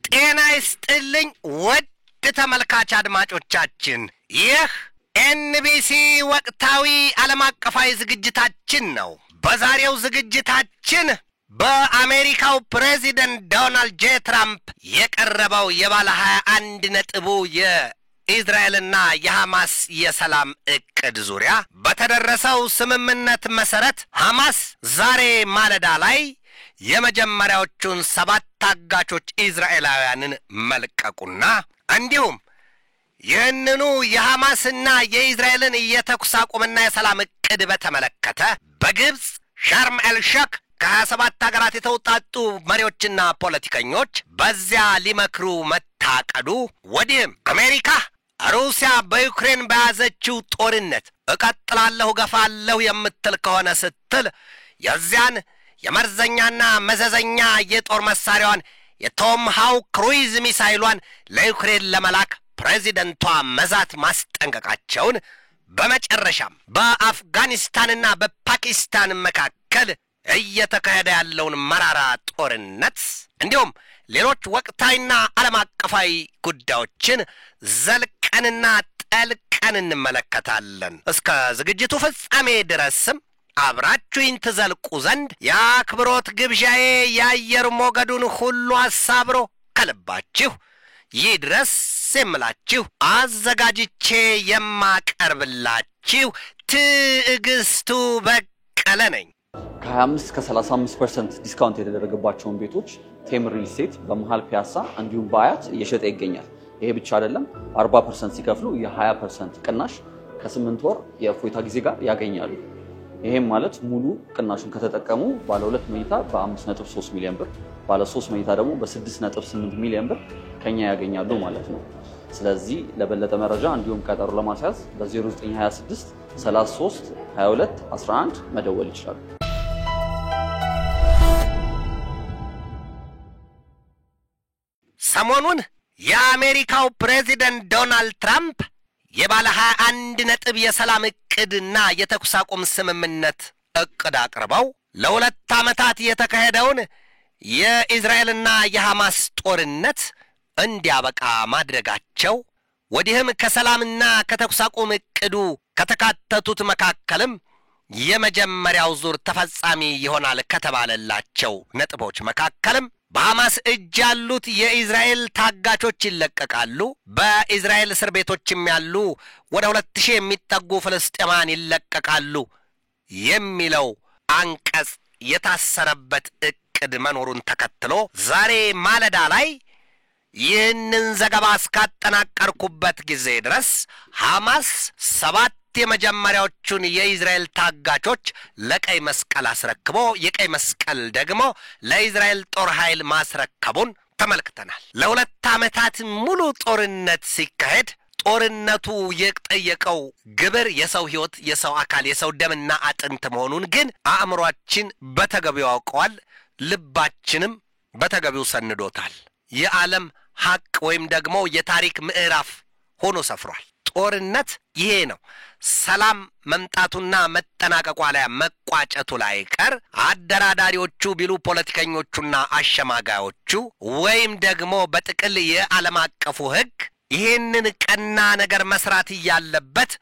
ጤና ይስጥልኝ ውድ ተመልካች አድማጮቻችን ይህ ኤንቢሲ ወቅታዊ ዓለም አቀፋዊ ዝግጅታችን ነው። በዛሬው ዝግጅታችን በአሜሪካው ፕሬዚደንት ዶናልድ ጄ ትራምፕ የቀረበው የባለ 21 ነጥቡ የእስራኤልና የሐማስ የሰላም እቅድ ዙሪያ በተደረሰው ስምምነት መሰረት ሐማስ ዛሬ ማለዳ ላይ የመጀመሪያዎቹን 7 ታጋቾች እስራኤላውያንን መልቀቁና እንዲሁም ይህንኑ የሐማስና የእስራኤልን የተኩስ አቁምና የሰላም እቅድ በተመለከተ በግብጽ ሻርም ኤልሼክ ከ27 ሀገራት የተውጣጡ መሪዎችና ፖለቲከኞች በዚያ ሊመክሩ መታቀዱ ወዲህም አሜሪካ ሩሲያ በዩክሬን በያዘችው ጦርነት እቀጥላለሁ ገፋለሁ የምትል ከሆነ ስትል የዚያን የመርዘኛና መዘዘኛ የጦር መሳሪያዋን የቶማሃውክ ክሩይዝ ሚሳይሏን ለዩክሬን ለመላክ ፕሬዚደንቷ መዛት ማስጠንቀቃቸውን በመጨረሻም በአፍጋኒስታንና በፓኪስታን መካከል እየተካሄደ ያለውን መራራ ጦርነት እንዲሁም ሌሎች ወቅታዊና ዓለም አቀፋዊ ጉዳዮችን ዘልቀንና ጠልቀን እንመለከታለን። እስከ ዝግጅቱ ፍጻሜ ድረስም አብራችሁኝ ትዘልቁ ዘንድ የአክብሮት ግብዣዬ የአየር ሞገዱን ሁሉ አሳብሮ ከልባችሁ ይድረስ የምላችሁ አዘጋጅቼ የማቀርብላችሁ ትዕግስቱ በቀለ ነኝ። ከ25 እስከ 35% ዲስካውንት የተደረገባቸውን ቤቶች ቴምር ሪል ስቴት በመሃል ፒያሳ እንዲሁም በአያት እየሸጠ ይገኛል። ይሄ ብቻ አይደለም፣ 40% ሲከፍሉ የ20% ቅናሽ ከ8 ወር የእፎይታ ጊዜ ጋር ያገኛሉ። ይሄም ማለት ሙሉ ቅናሹን ከተጠቀሙ ባለ 2 መኝታ በ5.3 ሚሊዮን ብር፣ ባለ 3 መኝታ ደግሞ በ6.8 ሚሊዮን ብር ከኛ ያገኛሉ ማለት ነው። ስለዚህ ለበለጠ መረጃ እንዲሁም ቀጠሮ ለማስያዝ በ0926 33 22 11 መደወል ይችላሉ። ሰሞኑን የአሜሪካው ፕሬዚደንት ዶናልድ ትራምፕ የባለ 21 ነጥብ የሰላም እቅድና የተኩስ አቁም ስምምነት እቅድ አቅርበው ለ2 ዓመታት የተካሄደውን የእስራኤልና የሐማስ ጦርነት እንዲያበቃ ማድረጋቸው ወዲህም ከሰላምና ከተኩስ አቁም እቅዱ ከተካተቱት መካከልም የመጀመሪያው ዙር ተፈጻሚ ይሆናል ከተባለላቸው ነጥቦች መካከልም በሐማስ እጅ ያሉት የእስራኤል ታጋቾች ይለቀቃሉ፣ በእስራኤል እስር ቤቶችም ያሉ ወደ 2000 የሚጠጉ ፍልስጤማውያን ይለቀቃሉ የሚለው አንቀጽ የታሰረበት እቅድ መኖሩን ተከትሎ ዛሬ ማለዳ ላይ ይህንን ዘገባ እስካጠናቀርኩበት ጊዜ ድረስ ሐማስ 7 የመጀመሪያዎቹን የእስራኤል ታጋቾች ለቀይ መስቀል አስረክቦ የቀይ መስቀል ደግሞ ለእስራኤል ጦር ኃይል ማስረከቡን ተመልክተናል። ለ2 ዓመታት ሙሉ ጦርነት ሲካሄድ ጦርነቱ የጠየቀው ግብር የሰው ሕይወት፣ የሰው አካል፣ የሰው ደምና አጥንት መሆኑን ግን አእምሮአችን በተገቢው ያውቀዋል፣ ልባችንም በተገቢው ሰንዶታል። የዓለም ሐቅ ወይም ደግሞ የታሪክ ምዕራፍ ሆኖ ሰፍሯል። ጦርነት ይሄ ነው። ሰላም መምጣቱና መጠናቀቁ ላይ መቋጨቱ ላይ ቀር አደራዳሪዎቹ ቢሉ ፖለቲከኞቹና አሸማጋዮቹ ወይም ደግሞ በጥቅል የዓለም አቀፉ ሕግ ይሄንን ቀና ነገር መስራት ያለበት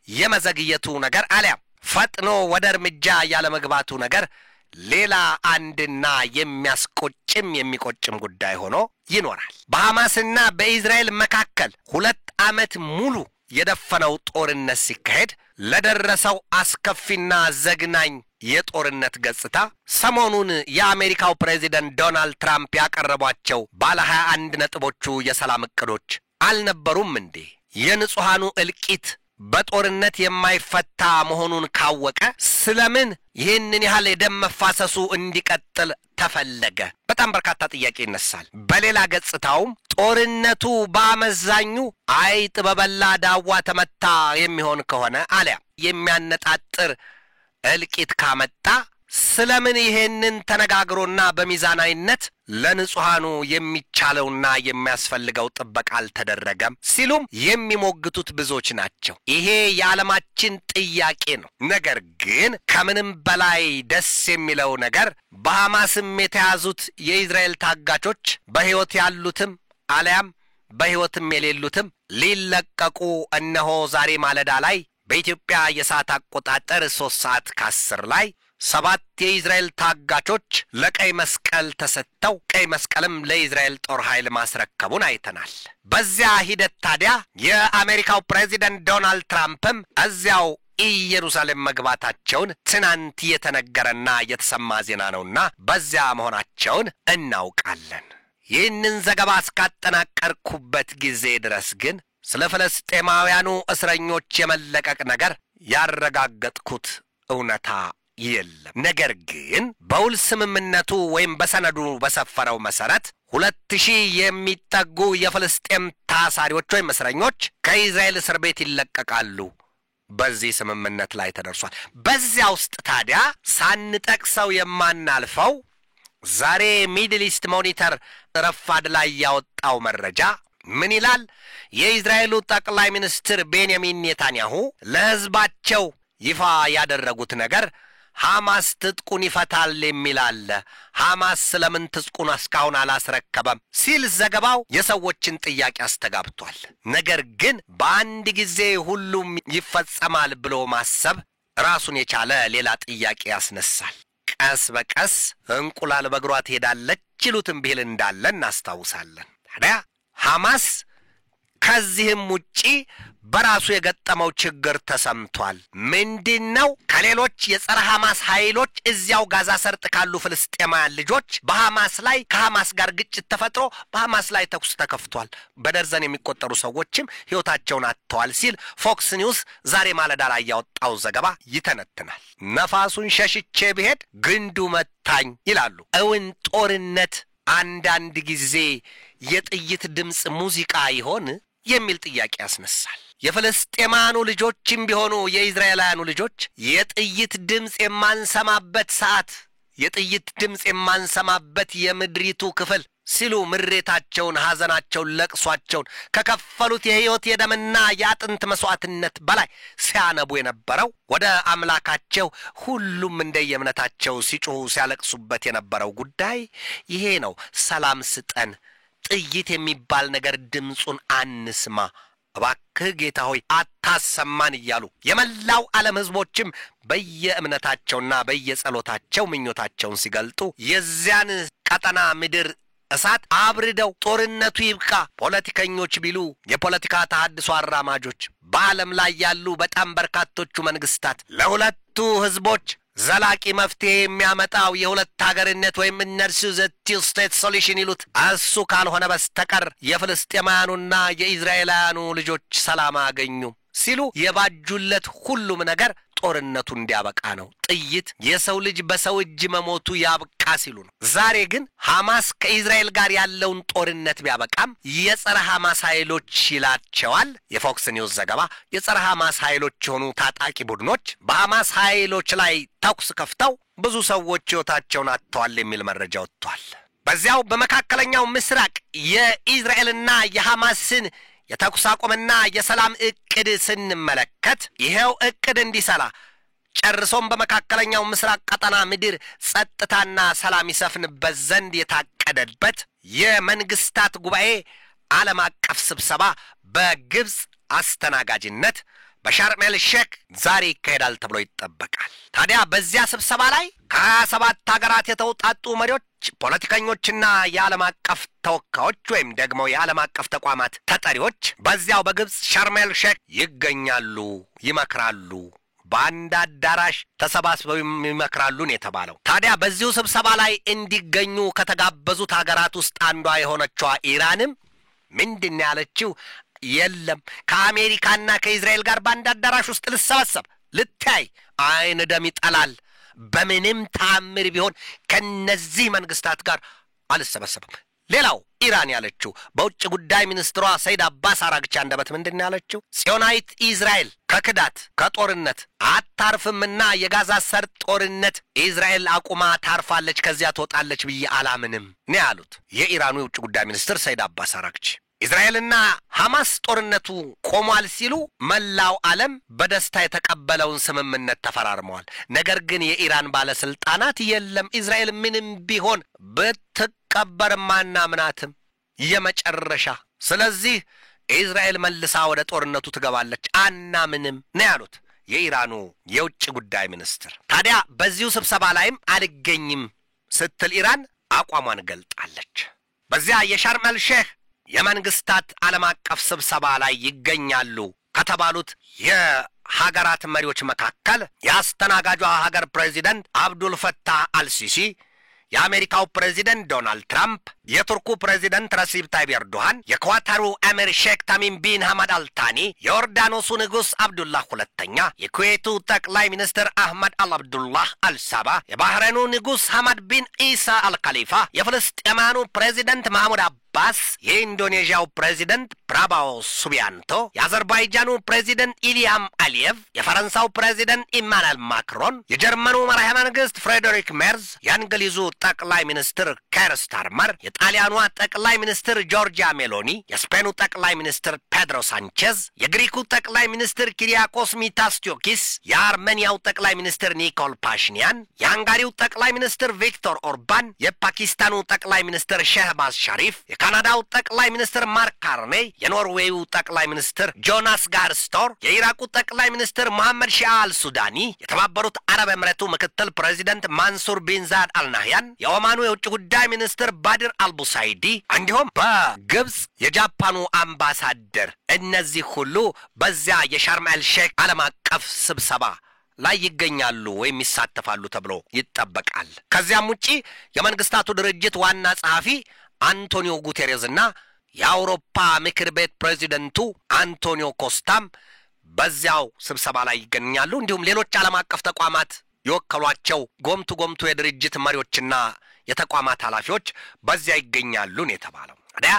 የመዘግየቱ ነገር አሊያም ፈጥኖ ወደ እርምጃ ያለ መግባቱ ነገር ሌላ አንድና የሚያስቆጭም የሚቆጭም ጉዳይ ሆኖ ይኖራል። በሐማስና በእስራኤል መካከል 2 ዓመት ሙሉ የደፈነው ጦርነት ሲካሄድ ለደረሰው አስከፊና ዘግናኝ የጦርነት ገጽታ ሰሞኑን የአሜሪካው ፕሬዚደንት ዶናልድ ትራምፕ ያቀረቧቸው ባለ 21 ነጥቦቹ የሰላም እቅዶች አልነበሩም እንዴ? የንጹሃኑ እልቂት በጦርነት የማይፈታ መሆኑን ካወቀ ስለምን ይህንን ያህል የደም መፋሰሱ እንዲቀጥል ተፈለገ? በጣም በርካታ ጥያቄ ይነሳል። በሌላ ገጽታውም ጦርነቱ በአመዛኙ አይጥ በበላ ዳዋ ተመታ የሚሆን ከሆነ አሊያ የሚያነጣጥር እልቂት ካመጣ ስለምን ይሄንን ተነጋግሮና በሚዛናዊነት ለንጹሃኑ የሚቻለውና የሚያስፈልገው ጥበቃ አልተደረገም ሲሉም የሚሞግቱት ብዙዎች ናቸው። ይሄ የዓለማችን ጥያቄ ነው። ነገር ግን ከምንም በላይ ደስ የሚለው ነገር በሐማስም የተያዙት የእስራኤል ታጋቾች በሕይወት ያሉትም አልያም በሕይወትም የሌሉትም ሊለቀቁ እነሆ ዛሬ ማለዳ ላይ በኢትዮጵያ የሰዓት አቆጣጠር 3:10 ላይ 7 የእስራኤል ታጋቾች ለቀይ መስቀል ተሰጥተው ቀይ መስቀልም ለእስራኤል ጦር ኃይል ማስረከቡን አይተናል። በዚያ ሂደት ታዲያ የአሜሪካው ፕሬዚደንት ዶናልድ ትራምፕም እዚያው ኢየሩሳሌም መግባታቸውን ትናንት የተነገረና የተሰማ ዜና ነውና በዚያ መሆናቸውን እናውቃለን። ይህንን ዘገባ እስካጠናቀርኩበት ጊዜ ድረስ ግን ስለ ፍልስጤማውያኑ እስረኞች የመለቀቅ ነገር ያረጋገጥኩት እውነታ የለም። ነገር ግን በውል ስምምነቱ ወይም በሰነዱ በሰፈረው መሰረት 2000 የሚጠጉ የፍልስጤም ታሳሪዎች ወይም እስረኞች ከእስራኤል እስር ቤት ይለቀቃሉ። በዚህ ስምምነት ላይ ተደርሷል። በዚያ ውስጥ ታዲያ ሳንጠቅሰው የማናልፈው ዛሬ ሚድል ኢስት ሞኒተር ረፋድ ላይ ያወጣው መረጃ ምን ይላል? የእስራኤሉ ጠቅላይ ሚኒስትር ቤንያሚን ኔታንያሁ ለሕዝባቸው ይፋ ያደረጉት ነገር ሐማስ ትጥቁን ይፈታል የሚል አለ። ሐማስ ስለምን ትጥቁን እስካሁን አላስረከበም ሲል ዘገባው የሰዎችን ጥያቄ አስተጋብቷል። ነገር ግን በአንድ ጊዜ ሁሉም ይፈጸማል ብሎ ማሰብ ራሱን የቻለ ሌላ ጥያቄ ያስነሳል። ቀስ በቀስ እንቁላል በእግሯ ትሄዳለች ይሉትን ብሂል እንዳለ እናስታውሳለን። ታዲያ ሐማስ ከዚህም ውጪ በራሱ የገጠመው ችግር ተሰምቷል። ምንድነው? ከሌሎች የጸረ ሐማስ ኃይሎች እዚያው ጋዛ ሰርጥ ካሉ ፍልስጤማውያን ልጆች በሐማስ ላይ ከሐማስ ጋር ግጭት ተፈጥሮ በሐማስ ላይ ተኩስ ተከፍቷል። በደርዘን የሚቆጠሩ ሰዎችም ሕይወታቸውን አጥተዋል ሲል ፎክስ ኒውስ ዛሬ ማለዳ ላይ ያወጣው ዘገባ ይተነትናል። ነፋሱን ሸሽቼ ብሄድ ግንዱ መታኝ ይላሉ። እውን ጦርነት አንዳንድ ጊዜ የጥይት ድምፅ ሙዚቃ ይሆን የሚል ጥያቄ ያስነሳል። የፍልስጤማኑ ልጆችም ቢሆኑ የእስራኤላውያኑ ልጆች የጥይት ድምፅ የማንሰማበት ሰዓት፣ የጥይት ድምፅ የማንሰማበት የምድሪቱ ክፍል ሲሉ ምሬታቸውን፣ ሐዘናቸውን፣ ለቅሷቸውን ከከፈሉት የሕይወት የደምና የአጥንት መስዋዕትነት በላይ ሲያነቡ የነበረው ወደ አምላካቸው ሁሉም እንደየእምነታቸው ሲጮሁ ሲያለቅሱበት የነበረው ጉዳይ ይሄ ነው። ሰላም ስጠን፣ ጥይት የሚባል ነገር ድምፁን አንስማ፣ እባክህ ጌታ ሆይ አታሰማን እያሉ የመላው ዓለም ሕዝቦችም በየእምነታቸውና በየጸሎታቸው ምኞታቸውን ሲገልጡ የዚያን ቀጠና ምድር እሳት አብርደው ጦርነቱ ይብቃ ፖለቲከኞች ቢሉ የፖለቲካ ተሐድሶ አራማጆች በዓለም ላይ ያሉ በጣም በርካቶቹ መንግስታት ለሁለቱ ሕዝቦች ዘላቂ መፍትሄ የሚያመጣው የሁለት ሀገርነት ወይም እነርሱ ዘ2 ስቴት ሶሉሽን ይሉት እሱ ካልሆነ በስተቀር የፍልስጤማውያኑና የእስራኤላውያኑ ልጆች ሰላም አገኙ ሲሉ የባጁለት ሁሉም ነገር ጦርነቱ እንዲያበቃ ነው። ጥይት የሰው ልጅ በሰው እጅ መሞቱ ያብቃ ሲሉ ነው። ዛሬ ግን ሐማስ ከእስራኤል ጋር ያለውን ጦርነት ቢያበቃም የጸረ ሐማስ ኃይሎች ይላቸዋል የፎክስ ኒውስ ዘገባ። የጸረ ሐማስ ኃይሎች የሆኑ ታጣቂ ቡድኖች በሐማስ ኃይሎች ላይ ተኩስ ከፍተው ብዙ ሰዎች ሕይወታቸውን አጥተዋል የሚል መረጃ ወጥቷል። በዚያው በመካከለኛው ምስራቅ የእስራኤልና የሐማስን የተኩስ አቁምና የሰላም ዕቅድ ስንመለከት ይሄው ዕቅድ እንዲሰራ ጨርሶም በመካከለኛው ምስራቅ ቀጠና ምድር ጸጥታና ሰላም ይሰፍንበት ዘንድ የታቀደበት የመንግስታት ጉባኤ ዓለም አቀፍ ስብሰባ በግብፅ አስተናጋጅነት በሻርም ኤል ሼክ ዛሬ ይካሄዳል ተብሎ ይጠበቃል። ታዲያ በዚያ ስብሰባ ላይ ከ27 ሀገራት የተውጣጡ መሪዎች፣ ፖለቲከኞችና የዓለም አቀፍ ተወካዮች ወይም ደግሞ የዓለም አቀፍ ተቋማት ተጠሪዎች በዚያው በግብፅ ሻርም ኤል ሼክ ይገኛሉ፣ ይመክራሉ። በአንድ አዳራሽ ተሰባስበው ይመክራሉን የተባለው። ታዲያ በዚሁ ስብሰባ ላይ እንዲገኙ ከተጋበዙት ሀገራት ውስጥ አንዷ የሆነችዋ ኢራንም ምንድን ያለችው? የለም ከአሜሪካና ከእስራኤል ጋር በአንድ አዳራሽ ውስጥ ልሰበሰብ ልታይ አይን ደም ይጠላል፣ በምንም ተአምር ቢሆን ከነዚህ መንግስታት ጋር አልሰበሰብም። ሌላው ኢራን ያለችው በውጭ ጉዳይ ሚኒስትሯ ሰይድ አባስ አራግቺ አንደበት ምንድን ያለችው? ጽዮናዊት እስራኤል ከክዳት ከጦርነት አታርፍምና የጋዛ ሰርጥ ጦርነት እስራኤል አቁማ ታርፋለች፣ ከዚያ ትወጣለች ብዬ አላምንም ነው ያሉት የኢራኑ የውጭ ጉዳይ ሚኒስትር ሰይድ አባስ አራግቺ። እስራኤልና ሐማስ ጦርነቱ ቆሟል ሲሉ መላው ዓለም በደስታ የተቀበለውን ስምምነት ተፈራርመዋል። ነገር ግን የኢራን ባለስልጣናት የለም እስራኤል ምንም ቢሆን ብትቀበርም አናምናትም፣ የመጨረሻ ስለዚህ እስራኤል መልሳ ወደ ጦርነቱ ትገባለች አናምንም ነው ያሉት የኢራኑ የውጭ ጉዳይ ሚኒስትር። ታዲያ በዚሁ ስብሰባ ላይም አልገኝም ስትል ኢራን አቋሟን ገልጣለች። በዚያ የሻርም ኤል ሼክ የመንግስታት ዓለም አቀፍ ስብሰባ ላይ ይገኛሉ ከተባሉት የሀገራት መሪዎች መካከል የአስተናጋጇ ሀገር ፕሬዚደንት አብዱል ፈታህ አልሲሲ፣ የአሜሪካው ፕሬዚደንት ዶናልድ ትራምፕ፣ የቱርኩ ፕሬዚደንት ረሲብ ታይብ ኤርዶሃን፣ የኳታሩ አሚር ሼክ ታሚም ቢን ሐመድ አልታኒ፣ የዮርዳኖሱ ንጉሥ አብዱላህ ሁለተኛ፣ የኩዌቱ ጠቅላይ ሚኒስትር አህመድ አልአብዱላህ አልሳባ፣ የባህሬኑ ንጉሥ ሐመድ ቢን ኢሳ አልካሊፋ፣ የፍልስጤማኑ ፕሬዚደንት ማህሙድ አባስ፣ የኢንዶኔዥያው ፕሬዚደንት ፕራባዎ ሱቢያንቶ፣ የአዘርባይጃኑ ፕሬዚደንት ኢልያም አሊየቭ፣ የፈረንሳው ፕሬዚደንት ኢማኑኤል ማክሮን፣ የጀርመኑ መራሄ መንግስት ፍሬዴሪክ ሜርዝ፣ የእንግሊዙ ጠቅላይ ሚኒስትር ኬር ስታርመር፣ የጣሊያኗ ጠቅላይ ሚኒስትር ጆርጂያ ሜሎኒ፣ የስፔኑ ጠቅላይ ሚኒስትር ፔድሮ ሳንቼዝ፣ የግሪኩ ጠቅላይ ሚኒስትር ኪሪያኮስ ሚታስቲዮኪስ፣ የአርሜኒያው ጠቅላይ ሚኒስትር ኒኮል ፓሽኒያን፣ የሃንጋሪው ጠቅላይ ሚኒስትር ቪክቶር ኦርባን፣ የፓኪስታኑ ጠቅላይ ሚኒስትር ሼህባዝ ሻሪፍ፣ የካናዳው ጠቅላይ ሚኒስትር ማርክ ካርኔይ፣ የኖርዌዩ ጠቅላይ ሚኒስትር ጆናስ ጋር ስቶር፣ የኢራቁ ጠቅላይ ሚኒስትር መሐመድ ሺአ አልሱዳኒ፣ የተባበሩት አረብ ኤምሬቱ ምክትል ፕሬዚደንት ማንሱር ቢን ዛድ አልናህያን፣ የኦማኑ የውጭ ጉዳይ ሚኒስትር ባድር አልቡሳይዲ እንዲሁም በግብጽ የጃፓኑ አምባሳደር እነዚህ ሁሉ በዚያ የሻርም ኤል ሼክ ዓለም አቀፍ ስብሰባ ላይ ይገኛሉ ወይም ይሳተፋሉ ተብሎ ይጠበቃል። ከዚያም ውጪ የመንግስታቱ ድርጅት ዋና ጸሐፊ አንቶኒዮ ጉቴሬዝና የአውሮፓ ምክር ቤት ፕሬዚደንቱ አንቶኒዮ ኮስታም በዚያው ስብሰባ ላይ ይገኛሉ። እንዲሁም ሌሎች ዓለም አቀፍ ተቋማት የወከሏቸው ጎምቱ የድርጅት መሪዎችና የተቋማት ኃላፊዎች በዚያ ይገኛሉ ነው የተባለው። ታዲያ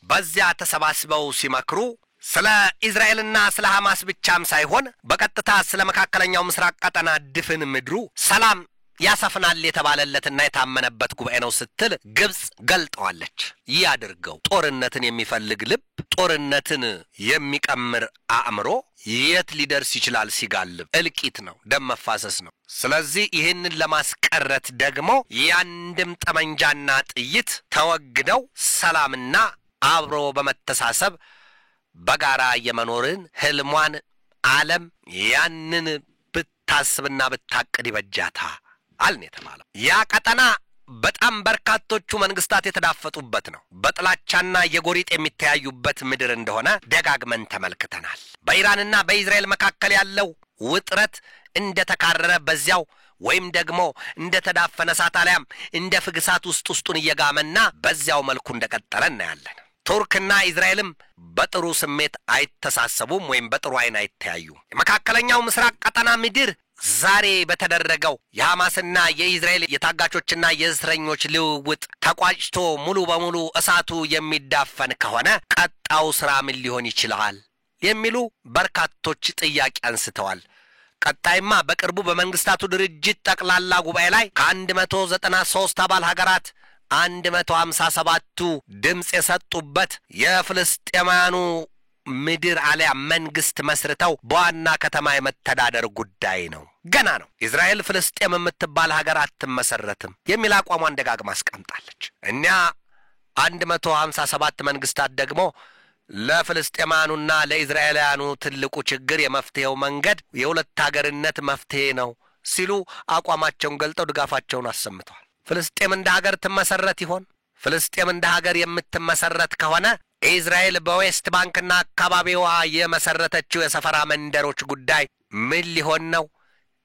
በዚያ ተሰባስበው ሲመክሩ ስለ እስራኤልና ስለ ሐማስ ብቻም ሳይሆን በቀጥታ ስለ መካከለኛው ምስራቅ ቀጠና ድፍን ምድሩ ሰላም ያሰፍናል የተባለለትና የታመነበት ጉባኤ ነው ስትል ግብጽ ገልጠዋለች። ያድርገው ጦርነትን የሚፈልግ ልብ፣ ጦርነትን የሚቀምር አእምሮ የት ሊደርስ ይችላል? ሲጋልብ እልቂት ነው፣ ደም መፋሰስ ነው። ስለዚህ ይህንን ለማስቀረት ደግሞ ያንድም ጠመንጃና ጥይት ተወግደው ሰላምና አብሮ በመተሳሰብ በጋራ የመኖርን ህልሟን ዓለም ያንን ብታስብና ብታቅድ ይበጃታ አልነ የተባለው። ያ ቀጠና በጣም በርካቶቹ መንግስታት የተዳፈጡበት ነው። በጥላቻና የጎሪጥ የሚተያዩበት ምድር እንደሆነ ደጋግመን ተመልክተናል። በኢራንና በእስራኤል መካከል ያለው ውጥረት እንደተካረረ በዚያው ወይም ደግሞ እንደተዳፈነ እሳት አልያም እንደ ፍግሳት ውስጡን እየጋመና በዚያው መልኩ እንደቀጠለ እናያለን። ቱርክና እስራኤልም በጥሩ ስሜት አይተሳሰቡም ወይም በጥሩ አይን አይተያዩም። የመካከለኛው ምስራቅ ቀጠና ምድር ዛሬ በተደረገው የሐማስና የእስራኤል የታጋቾችና የእስረኞች ልውውጥ ተቋጭቶ ሙሉ በሙሉ እሳቱ የሚዳፈን ከሆነ ቀጣው ስራ ምን ሊሆን ይችላል የሚሉ በርካቶች ጥያቄ አንስተዋል። ቀጣይማ በቅርቡ በመንግስታቱ ድርጅት ጠቅላላ ጉባኤ ላይ ከ193 አባል ሀገራት 157ቱ ድምጽ የሰጡበት የፍልስጤማውያኑ ምድር አለያ መንግስት መስርተው በዋና ከተማ የመተዳደር ጉዳይ ነው። ገና ነው። እስራኤል ፍልስጤም የምትባል ሀገር አትመሰረትም የሚል አቋሟን ደጋግማ አስቀምጣለች። እኛ 157 መንግስታት ደግሞ ለፍልስጤማኑና ለእስራኤላውያኑ ትልቁ ችግር የመፍትሄው መንገድ የሁለት ሀገርነት መፍትሄ ነው ሲሉ አቋማቸውን ገልጠው ድጋፋቸውን አሰምተዋል። ፍልስጤም እንደ ሀገር ትመሰረት ይሆን? ፍልስጤም እንደ ሀገር የምትመሰረት ከሆነ እስራኤል በዌስት ባንክና አካባቢዋ የመሰረተችው የሰፈራ መንደሮች ጉዳይ ምን ሊሆን ነው?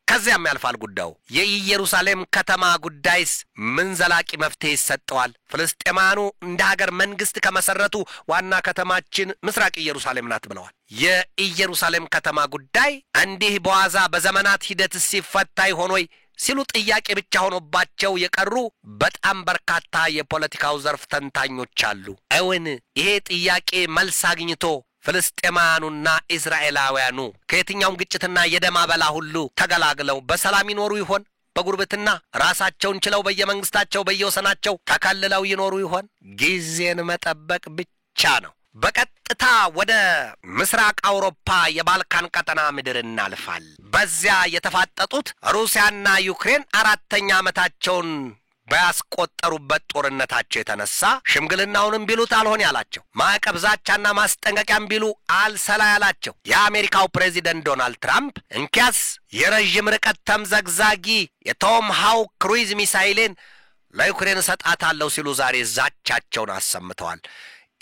ከዚያም ያልፋል ጉዳዩ። የኢየሩሳሌም ከተማ ጉዳይስ ምን ዘላቂ መፍትሄ ይሰጠዋል? ፍልስጤማኑ እንደ ሀገር መንግስት ከመሰረቱ ዋና ከተማችን ምስራቅ ኢየሩሳሌም ናት ብለዋል። የኢየሩሳሌም ከተማ ጉዳይ እንዲህ በዋዛ በዘመናት ሂደት ሲፈታ ይሆን ወይ ሲሉ ጥያቄ ብቻ ሆኖባቸው የቀሩ በጣም በርካታ የፖለቲካው ዘርፍ ተንታኞች አሉ። እውን ይሄ ጥያቄ መልስ አግኝቶ ፍልስጤማኑና እስራኤላውያኑ ከየትኛውም ግጭትና የደም አበላ ሁሉ ተገላግለው በሰላም ይኖሩ ይሆን? በጉርብትና ራሳቸውን ችለው በየመንግስታቸው በየወሰናቸው ተከልለው ይኖሩ ይሆን? ጊዜን መጠበቅ ብቻ ነው። በቀጥታ ወደ ምስራቅ አውሮፓ የባልካን ቀጠና ምድር እናልፋል። በዚያ የተፋጠጡት ሩሲያና ዩክሬን 4ኛ ዓመታቸውን ባያስቆጠሩበት ጦርነታቸው የተነሳ ሽምግልናውንም ቢሉት አልሆን ያላቸው ማዕቀብ ዛቻና ማስጠንቀቂያም ቢሉ አልሰላ ያላቸው የአሜሪካው ፕሬዚደንት ዶናልድ ትራምፕ እንኪያስ የረጅም ርቀት ተምዘግዛጊ የቶም ሃውክ ክሩይዝ ሚሳይልን ለዩክሬን ሰጣታለሁ ሲሉ ዛሬ ዛቻቸውን አሰምተዋል።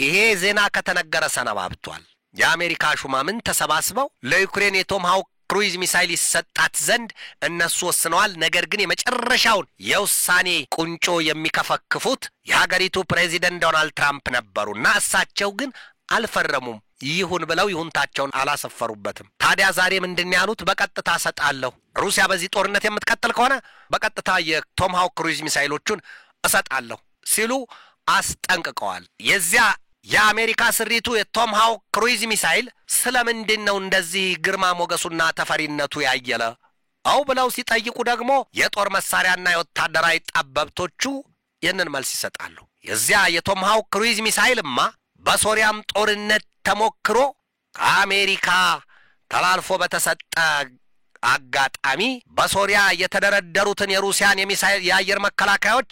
ይሄ ዜና ከተነገረ ሰነባብቷል። የአሜሪካ ሹማምን ተሰባስበው ለዩክሬን የቶም ሃውክ ክሩይዝ ሚሳይል ይሰጣት ዘንድ እነሱ ወስነዋል። ነገር ግን የመጨረሻውን የውሳኔ ቁንጮ የሚከፈክፉት የሀገሪቱ ፕሬዚደንት ዶናልድ ትራምፕ ነበሩና እሳቸው ግን አልፈረሙም። ይሁን ብለው ይሁንታቸውን አላሰፈሩበትም። ታዲያ ዛሬ ምንድን ያሉት? በቀጥታ ሰጣለሁ፣ ሩሲያ በዚህ ጦርነት የምትቀጥል ከሆነ በቀጥታ የቶም ሃውክ ክሩይዝ ሚሳይሎቹን እሰጣለሁ ሲሉ አስጠንቅቀዋል። የዚያ የአሜሪካ ስሪቱ የቶም ሃውክ ክሩይዝ ሚሳይል ስለምንድን ነው እንደዚህ ግርማ ሞገሱና ተፈሪነቱ ያየለ አው ብለው ሲጠይቁ ደግሞ የጦር መሳሪያና የወታደራዊ ጠበብቶቹ ይህንን መልስ ይሰጣሉ። የዚያ የቶም ሃውክ ክሩይዝ ሚሳይልማ በሶሪያም ጦርነት ተሞክሮ ከአሜሪካ ተላልፎ በተሰጠ አጋጣሚ በሶሪያ የተደረደሩትን የሩሲያን የሚሳይል የአየር መከላከያዎች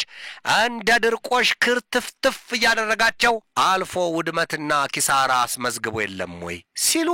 እንደ ድርቆሽ ክርትፍትፍ ያደረጋቸው አልፎ ውድመትና ኪሳራ አስመዝግቦ የለም ወይ ሲሉ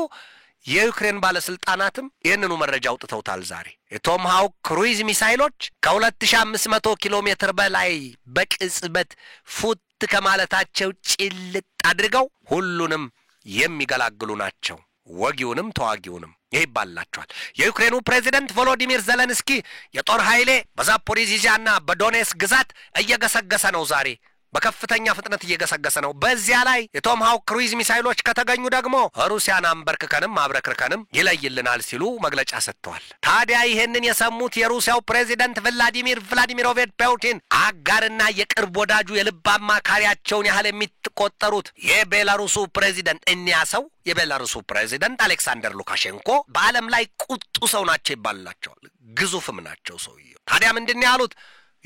የዩክሬን ባለስልጣናትም ይህንኑ መረጃ አውጥተውታል። ዛሬ የቶም ሃውክ ክሩይዝ ሚሳይሎች ከ2500 ኪሎ ሜትር በላይ በቅጽበት ፉት ከማለታቸው ጭልጥ አድርገው ሁሉንም የሚገላግሉ ናቸው፣ ወጊውንም ተዋጊውንም ይባላቸዋል። የዩክሬኑ ፕሬዚደንት ቮሎዲሚር ዘለንስኪ የጦር ኃይሌ በዛፖሪዥያና በዶኔትስክ ግዛት እየገሰገሰ ነው፣ ዛሬ በከፍተኛ ፍጥነት እየገሰገሰ ነው። በዚያ ላይ የቶም ሃውክ ክሩይዝ ሚሳይሎች ከተገኙ ደግሞ ሩሲያን አንበርክከንም አብረክርከንም ይለይልናል ሲሉ መግለጫ ሰጥተዋል። ታዲያ ይሄንን የሰሙት የሩሲያው ፕሬዚደንት ቭላዲሚሮቪች ፑቲን አጋርና የቅርብ ወዳጁ የልብ አማካሪያቸውን ያህል የሚቆጠሩት የቤላሩሱ ፕሬዚደንት እኒያሰው የቤላሩሱ ፕሬዚደንት አሌክሳንደር ሉካሼንኮ በዓለም ላይ ቁጡ ሰው ናቸው ይባላቸዋል። ግዙፍም ናቸው ሰውየው። ታዲያ ምንድን ያሉት?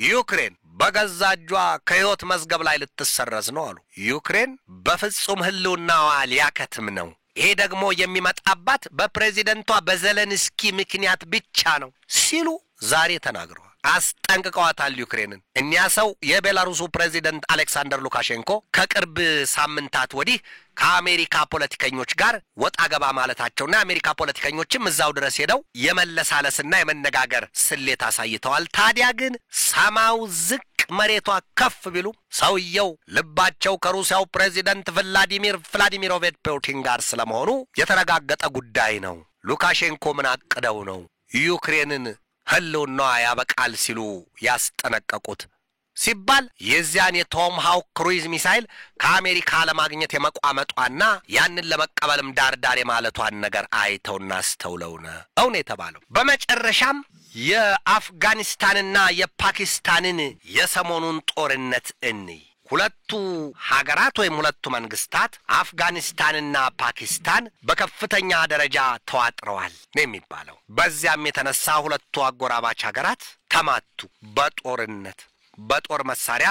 ዩክሬን በገዛ እጇ ከህይወት መዝገብ ላይ ልትሰረዝ ነው አሉ። ዩክሬን በፍጹም ህልውናዋ ሊያከትም ነው። ይሄ ደግሞ የሚመጣባት በፕሬዚደንቷ በዘለንስኪ ምክንያት ብቻ ነው ሲሉ ዛሬ ተናግረዋል። አስጠንቅቀዋታል ዩክሬንን። እኒያ ሰው የቤላሩሱ ፕሬዚደንት አሌክሳንደር ሉካሼንኮ ከቅርብ ሳምንታት ወዲህ ከአሜሪካ ፖለቲከኞች ጋር ወጣ ገባ ማለታቸውና አሜሪካ ፖለቲከኞችም እዛው ድረስ ሄደው የመለሳለስና የመነጋገር ስሌት አሳይተዋል። ታዲያ ግን ሰማው ዝቅ መሬቷ ከፍ ቢሉ ሰውየው ልባቸው ከሩሲያው ፕሬዚደንት ቭላዲሚሮቪች ፑቲን ጋር ስለመሆኑ የተረጋገጠ ጉዳይ ነው። ሉካሼንኮ ምን አቅደው ነው ዩክሬንን ህልውናዋ ያበቃል ሲሉ ያስጠነቀቁት ሲባል የዚያን የቶም ሃውክ ክሩይዝ ሚሳይል ከአሜሪካ ለማግኘት የመቋመጧና ያንን ለመቀበልም ዳርዳር የማለቷን ነገር አይተውና አስተውለው ነው የተባለው። በመጨረሻም የአፍጋኒስታንና የፓኪስታንን የሰሞኑን ጦርነት ሁለቱ ሀገራት ወይም ሁለቱ መንግስታት አፍጋኒስታንና ፓኪስታን በከፍተኛ ደረጃ ተዋጥረዋል ነው የሚባለው። በዚያም የተነሳ ሁለቱ አጎራባች ሀገራት ተማቱ፣ በጦር መሳሪያ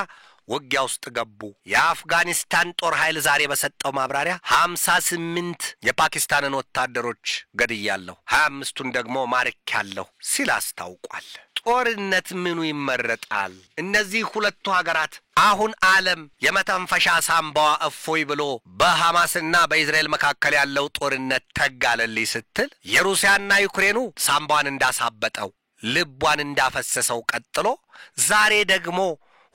ውጊያ ውስጥ ገቡ። የአፍጋኒስታን ጦር ኃይል ዛሬ በሰጠው ማብራሪያ 58 የፓኪስታንን ወታደሮች ገድያለሁ፣ 25ቱን ደግሞ ማርኬያለሁ ሲል አስታውቋል። ጦርነት ምኑ ይመረጣል? እነዚህ ሁለቱ ሀገራት አሁን ዓለም የመተንፈሻ ሳምባዋ እፎይ ብሎ በሐማስና በእስራኤል መካከል ያለው ጦርነት ተጋለልይ ስትል የሩሲያና ዩክሬኑ ሳምባዋን እንዳሳበጠው ልቧን እንዳፈሰሰው ቀጥሎ ዛሬ ደግሞ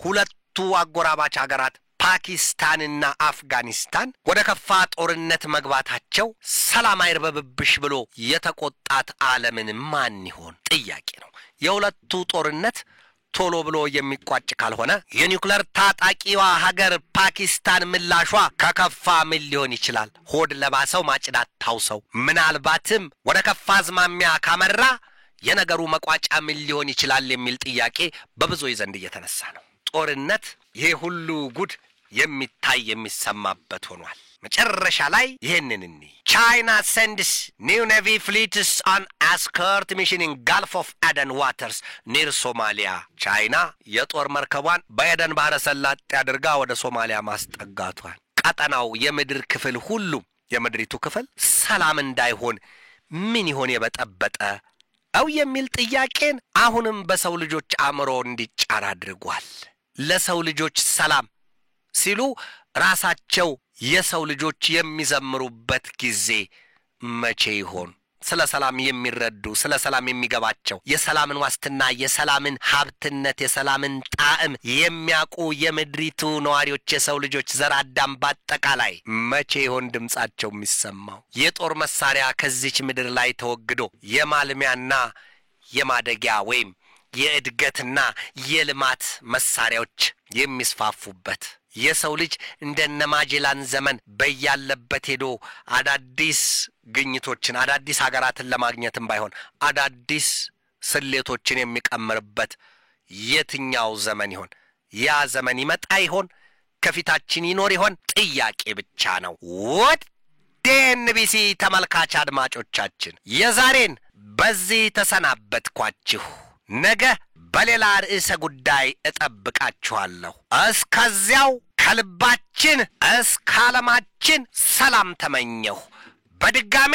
ሁለቱ አጎራባች ሀገራት ፓኪስታንና አፍጋኒስታን ወደ ከፋ ጦርነት መግባታቸው ሰላም አይርበብብሽ ብሎ የተቆጣት ዓለምን ማን ይሆን ጥያቄ ነው። የሁለቱ ጦርነት ቶሎ ብሎ የሚቋጭ ካልሆነ የኒውክሌር ታጣቂዋ ሀገር ፓኪስታን ምላሿ ከከፋ ምን ሊሆን ይችላል? ሆድ ለባሰው ማጭዳት ታውሰው ምናልባትም ወደ ከፋ አዝማሚያ ካመራ የነገሩ መቋጫ ምን ሊሆን ይችላል የሚል ጥያቄ በብዙዎች ዘንድ እየተነሳ ነው። ጦርነት ይሄ ሁሉ ጉድ የሚታይ የሚሰማበት ሆኗል። መጨረሻ ላይ ይሄንን China sends new navy fleets on escort mission in Gulf of Aden waters near Somalia. China የጦር መርከቧን በኤደን ባህረ ሰላጤ አድርጋ ወደ ሶማሊያ ማስጠጋቷል። ቀጠናው የምድር ክፍል ሁሉ የምድሪቱ ክፍል ሰላም እንዳይሆን ምን ይሆን የበጠበጠ አው የሚል ጥያቄን አሁንም በሰው ልጆች አእምሮ እንዲጫር አድርጓል። ለሰው ልጆች ሰላም ሲሉ ራሳቸው የሰው ልጆች የሚዘምሩበት ጊዜ መቼ ይሆን? ስለ ሰላም የሚረዱ ስለ ሰላም የሚገባቸው የሰላምን ዋስትና የሰላምን ሀብትነት የሰላምን ጣዕም የሚያውቁ የምድሪቱ ነዋሪዎች የሰው ልጆች ዘር አዳም በአጠቃላይ መቼ ይሆን ድምጻቸው የሚሰማው? የጦር መሳሪያ ከዚች ምድር ላይ ተወግዶ የማልሚያና የማደጊያ ወይም የእድገትና የልማት መሳሪያዎች የሚስፋፉበት የሰው ልጅ እንደነማጀላን ዘመን በያለበት ሄዶ አዳዲስ ግኝቶችን አዳዲስ ሀገራትን ለማግኘትም ባይሆን አዳዲስ ስሌቶችን የሚቀምርበት የትኛው ዘመን ይሆን? ያ ዘመን ይመጣ ይሆን? ከፊታችን ይኖር ይሆን? ጥያቄ ብቻ ነው። ዴንቢሲ ተመልካች አድማጮቻችን የዛሬን በዚህ ተሰናበትኳችሁ። ነገ በሌላ ርዕሰ ጉዳይ እጠብቃችኋለሁ። እስከዚያው ከልባችን እስከ ዓለማችን ሰላም ተመኘሁ። በድጋሜ